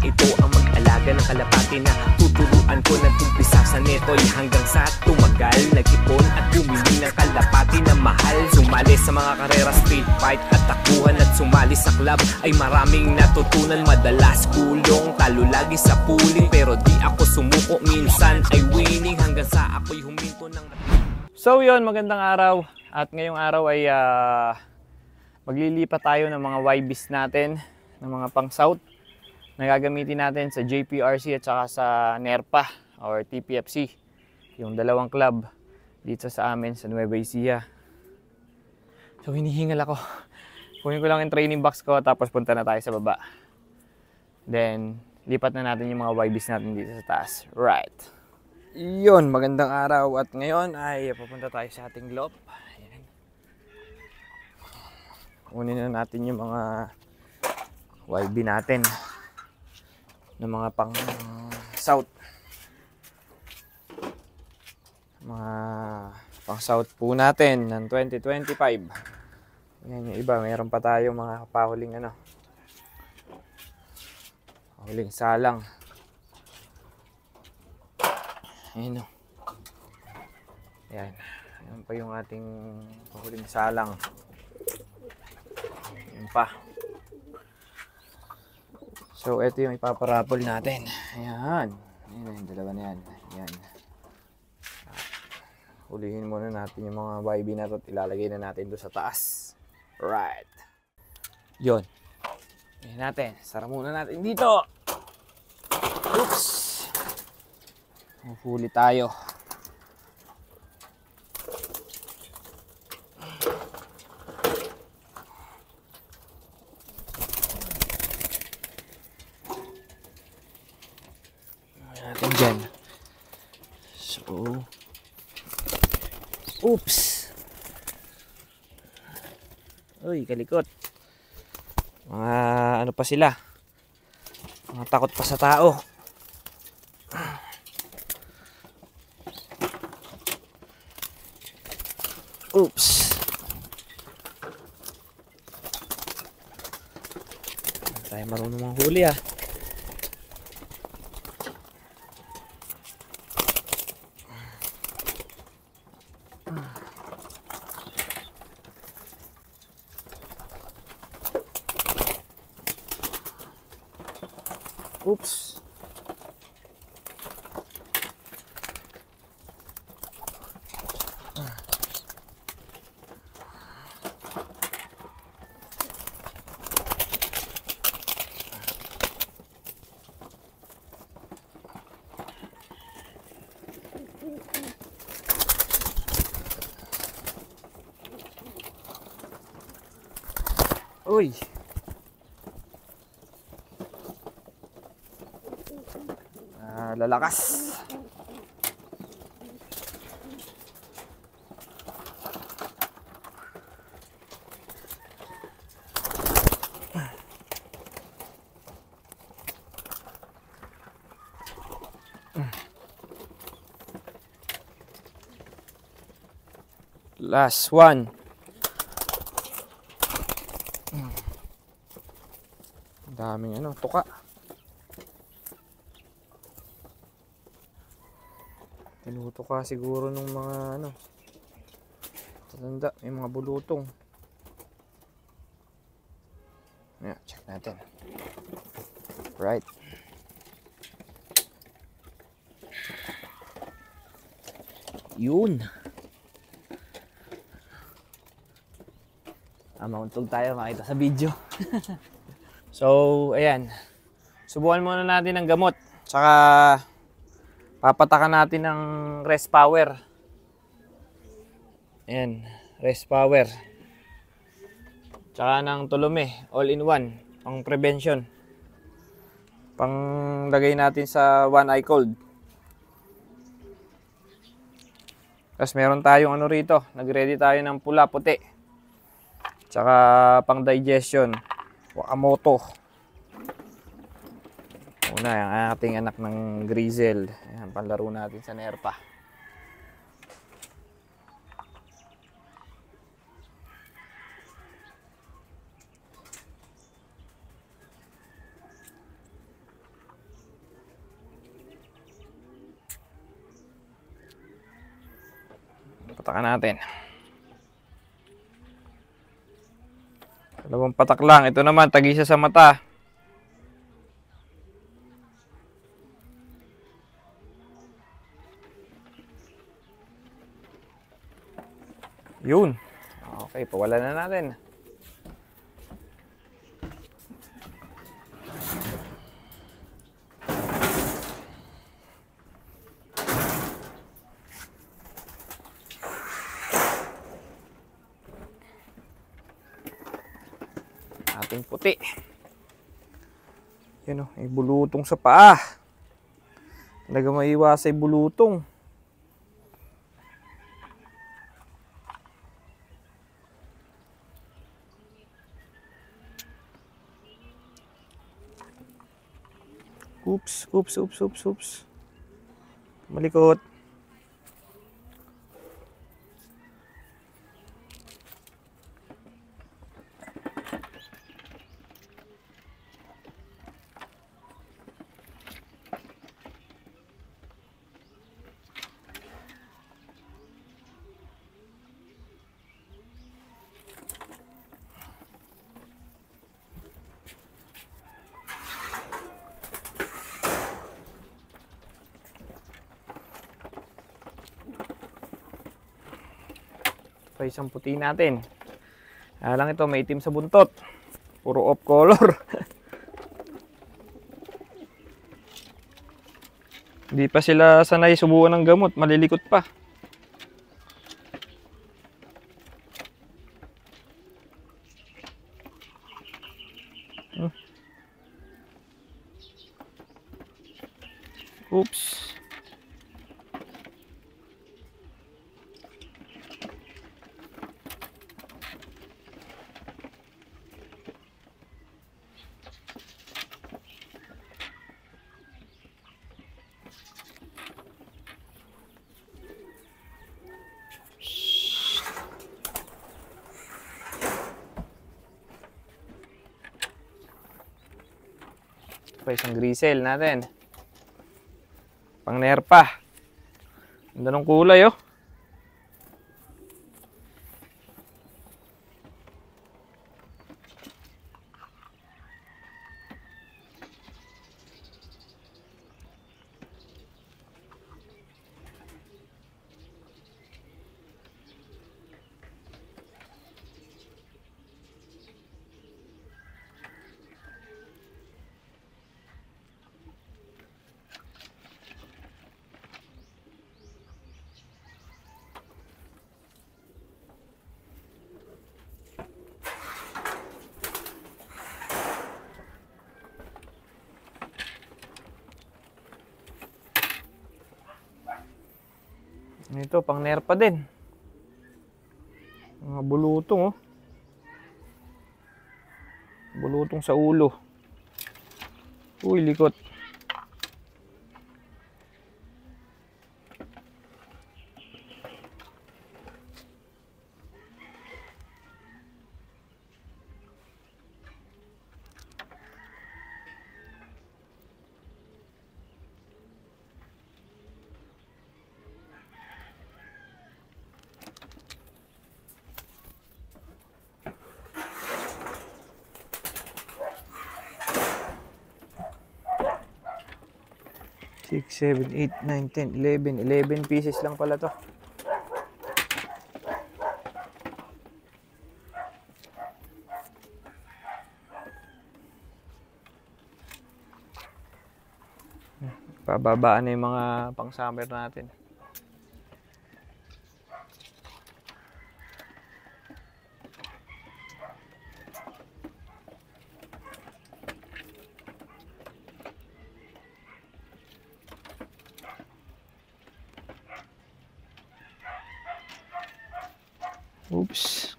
ito ang mag-alaga ng kalapati na tuturuan ko. Nag-umpisa sa netoy hanggang sa tumagal, nag-ipon at bumili ng kalapati na mahal. Sumali sa mga karera, street fight at takbuhan, at sumali sa club ay maraming natutunan. Madalas kulong, talo lagi sa puling, pero di ako sumuko, minsan ay winning hanggang sa ako'y huminto ng... So yun, magandang araw. At ngayong araw ay maglilipat tayo ng mga YBs natin, ng mga pang south na gagamitin natin sa JPRC at saka sa NERPA or TPFC, yung dalawang club dito sa amin sa Nueva Ecija. So hinihingal ako. Kunin ko lang yung training box ko tapos punta na tayo sa baba. Then lipat na natin yung mga YBs natin dito sa taas. Right. Yun, magandang araw at ngayon ay pupunta tayo sa ating loop. Ayan. Kunin na natin yung mga YB natin ng mga pang south. Mga pang south po natin ng 2025. Ayan yung iba, mayroon pa tayong mga pahuling pahuling salang. Ayan o. Ayan. Ayan pa yung ating pahuling salang. Ayan pa. So, ito yung ipaparapol natin. Ayan. Ayan yung dalawa na yan. Ayan. Hulihin muna natin yung mga YB na ito at ilalagay na natin doon sa taas. Right. Yun. Ayan natin. Sara muna natin dito. Oops. Huli tayo. Natin dyan. So, oops. Uy, kalikot. Mga ano pa sila? Mga takot pa sa tao. Oops. Hindi tayo marunong manghuli ah. Oops. Uy. Lalakas. Last one. Daming tuka. Tinutuka siguro nung mga tatanda, may mga bulutong. Ayan, check natin. Right. Yun. Mauntog tayo, makita sa video. So, ayan. Subukan muna natin ng gamot. Tsaka, papatakan natin ng rest power. Ayan, rest power. Tsaka ng Tulome, all-in-one. Pang prevention. Pang lagay natin sa one eye cold. Tapos meron tayong rito. Nag-ready tayo ng pula, puti. Tsaka pang digestion. Wakamoto. Una, yung ating anak ng Grizzle. Ayan, panlaro natin sa NERPA. Patakan natin. Dalawang patak lang. Ito naman, tag-isa sa mata. Yun. Okay, pawalan na natin. Ating puti. Yan o, may bulutong sa paa. Talaga maiwas ay bulutong. Oops. Malikot. Pa isang puti natin. Lang ito, may itim sa buntot. Puro off color. Hindi pa sila sanay subukan ng gamot, malilikot pa. Oops. Pa isang grisel natin. Pang nerpa. Ganda ng kulay oh. Ito, pang nerpa din. Mga bulutong oh. Bulutong sa ulo. Uy, likot. Six, 7, 8, 9, 10, 11. 11 pieces lang pala to. Pababaan na yung mga pang-summer natin. Oops.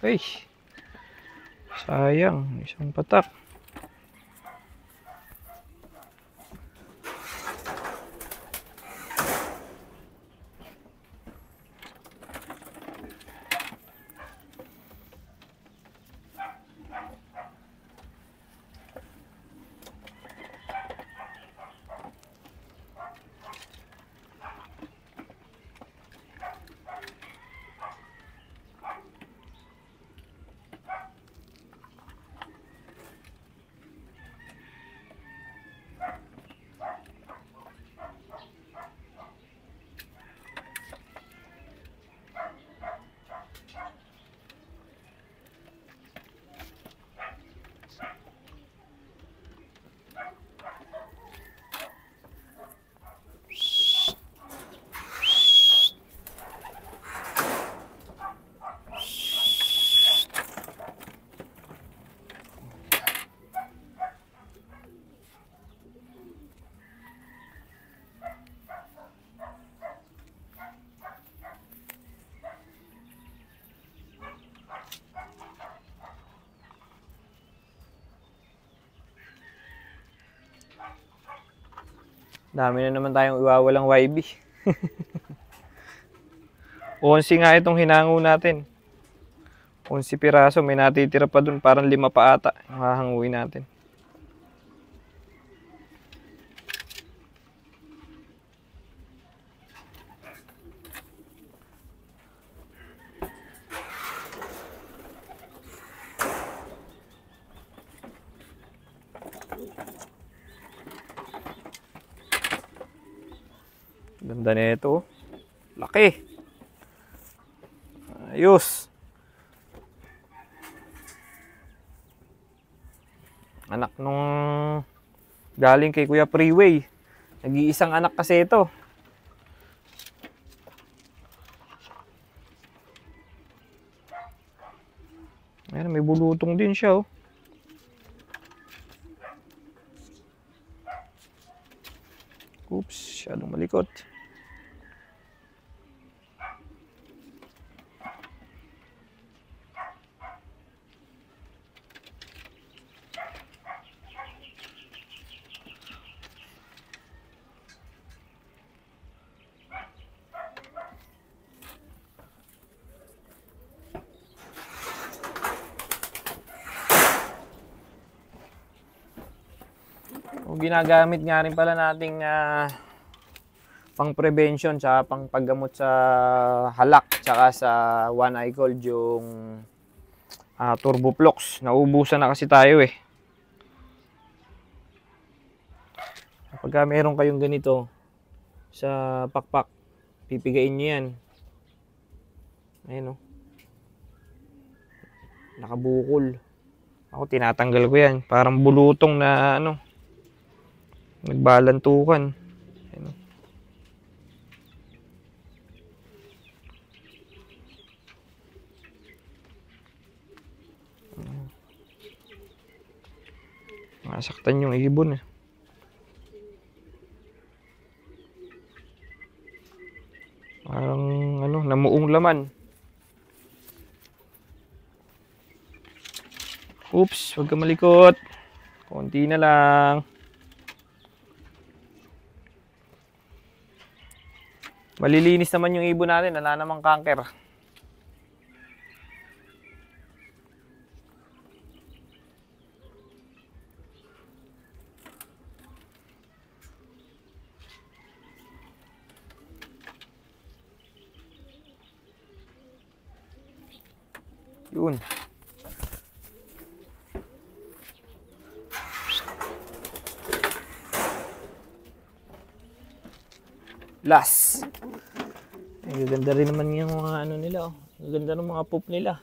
Ay. Sayang, isang patak. Dami na naman tayong iwawalang YB. 11 nga itong hinango natin. 11 piraso. May natitira pa dun. Parang 5 pa ata. Yung hahanguin natin. Ganda na ito. Laki. Ayos. Anak nung galing kay Kuya Freeway. Nag-iisang anak kasi ito. Ayan, may bulutong din siya, oh. Oops, masyadong malikot. O, ginagamit nga rin pala nating pang prevention tsaka pang paggamot sa halak tsaka sa one eye cold yung Turboflox. Nauubusan na kasi tayo eh. Kapag meron kayong ganito sa pakpak, pipigain nyo yan. Ayan, oh. Nakabukol. Ako tinatanggal ko yan. Parang bulutong na ano, nagbalantukan. Ayan, oh. Masaktan yung ibon eh. Parang ano, namuong laman. Oops, huwag ka malikot. Konti na lang. Malilinis naman yung ibon natin, wala namang kanker. Yun. Last. Ay, ganda rin naman yung mga ano nila, oh. Ganda ng mga poop nila.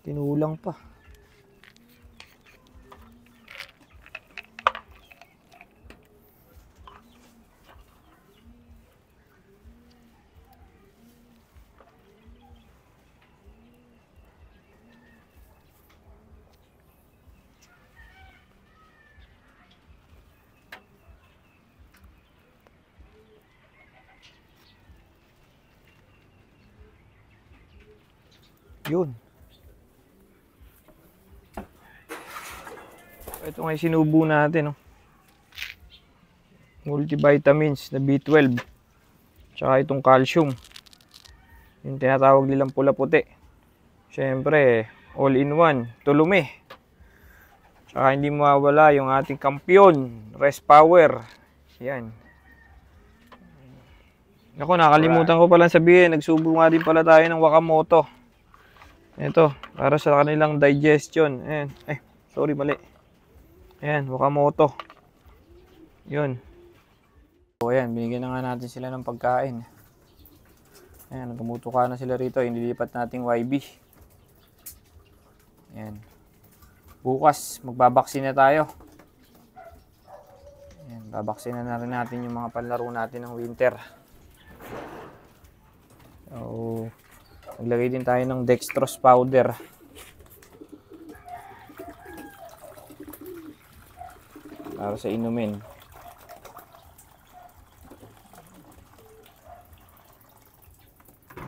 Tinulang pa. Yun. Ito nga yung sinubo natin, oh. Multivitamins na B12. Tsaka itong calcium. Yung tinatawag nilang pula-puti. Siyempre, all-in-one. Tulumi. Tsaka hindi mawawala yung ating kampiyon. Rest Power. Yan. Ako, nakalimutan ko palang sabihin. Nagsubo nga din pala tayo ng Wakamoto. Ito, para sa kanilang digestion. Ayan. Ay, sorry, mali. Ayan, Wakamoto. Yun. So, ayan, binigyan na nga natin sila ng pagkain. Ayan, nagumutuka na sila rito. Inilipat nating YB. Ayan. Bukas, magbabaksin na tayo. Ayan, babaksin na rin natin yung mga panlaro natin ng winter. So, naglagay din tayo ng dextrose powder. Para sa inumin.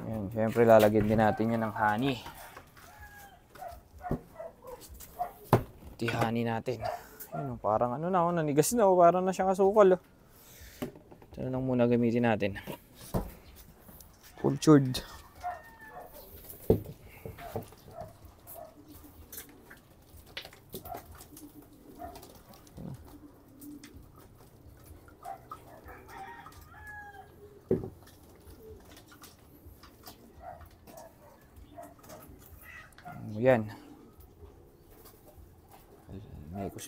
Ayan. Yan, syempre lalagyan din natin yan ng honey. Ito honey natin. Ayun, parang ano na, nanigas na, parang na siyang asukal. Ito lang muna gamitin natin. Cultured. Yan.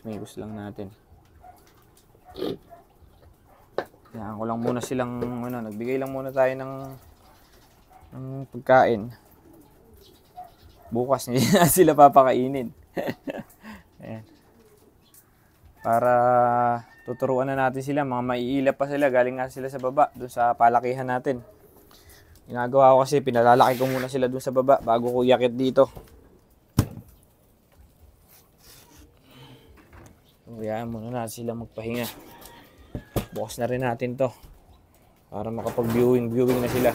Mekos lang natin. Yan ko lang muna silang nagbigay lang muna tayo ng pagkain. Bukas hindi na sila papakainin. Ayan. Para tuturuan na natin sila, mga maiilap pa sila, galing nga sila sa baba, doon sa palakihan natin. Ginagawa ko kasi pinalalaki ko muna sila doon sa baba bago ko iakit dito. Hayaan muna natin sila magpahinga. Bukas na rin natin to para makapag-viewing na sila.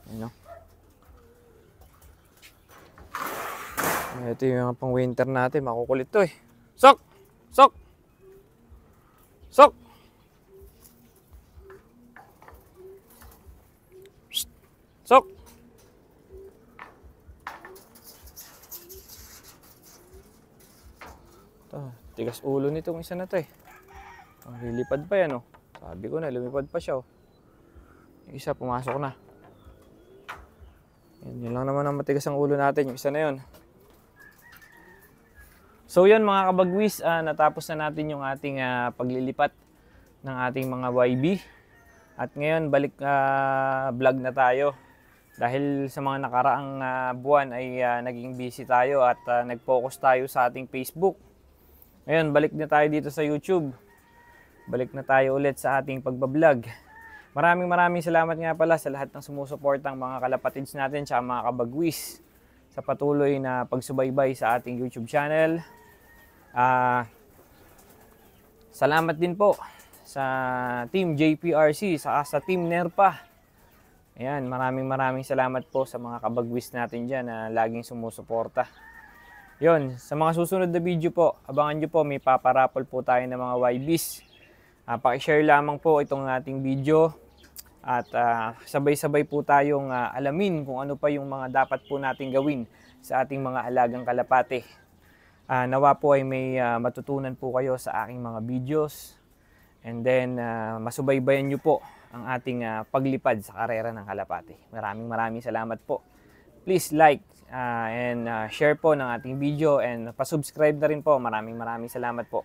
Ano? Ito yung pang winter natin, makukulit to eh. Sok! Sok! Sok! Sok! Tigas ulo nitong isa na to eh. Lilipad pa yan oh. Sabi ko na, lumipad pa siya oh. Yung isa pumasok na. Yun lang naman ang matigas ang ulo natin, yung isa na yun. So yun mga kabagwis, natapos na natin yung ating paglilipat ng ating mga YB. At ngayon balik vlog na tayo. Dahil sa mga nakaraang buwan ay naging busy tayo at nag-focus tayo sa ating Facebook. Ngayon, balik na tayo dito sa YouTube. Balik na tayo ulit sa ating pagbablog. Maraming salamat nga pala sa lahat ng sumusuportang mga kalapatids natin at mga kabagwis sa patuloy na pagsubaybay sa ating YouTube channel. Salamat din po sa Team JPRC, sa Team NERPA. Ayan, maraming salamat po sa mga kabagwis natin dyan na laging sumusuporta. Yun, sa mga susunod na video po, abangan nyo po, may paparapol po tayo ng mga YBs. Pakishare lamang po itong ating video at sabay-sabay po tayong alamin kung ano pa yung mga dapat po nating gawin sa ating mga alagang kalapate. Nawa po ay may matutunan po kayo sa aking mga videos and then masubaybayan nyo po ang ating paglipad sa karera ng kalapate. Maraming salamat po. Please like and share po ng ating video and pa-subscribe na rin po. Maraming salamat po.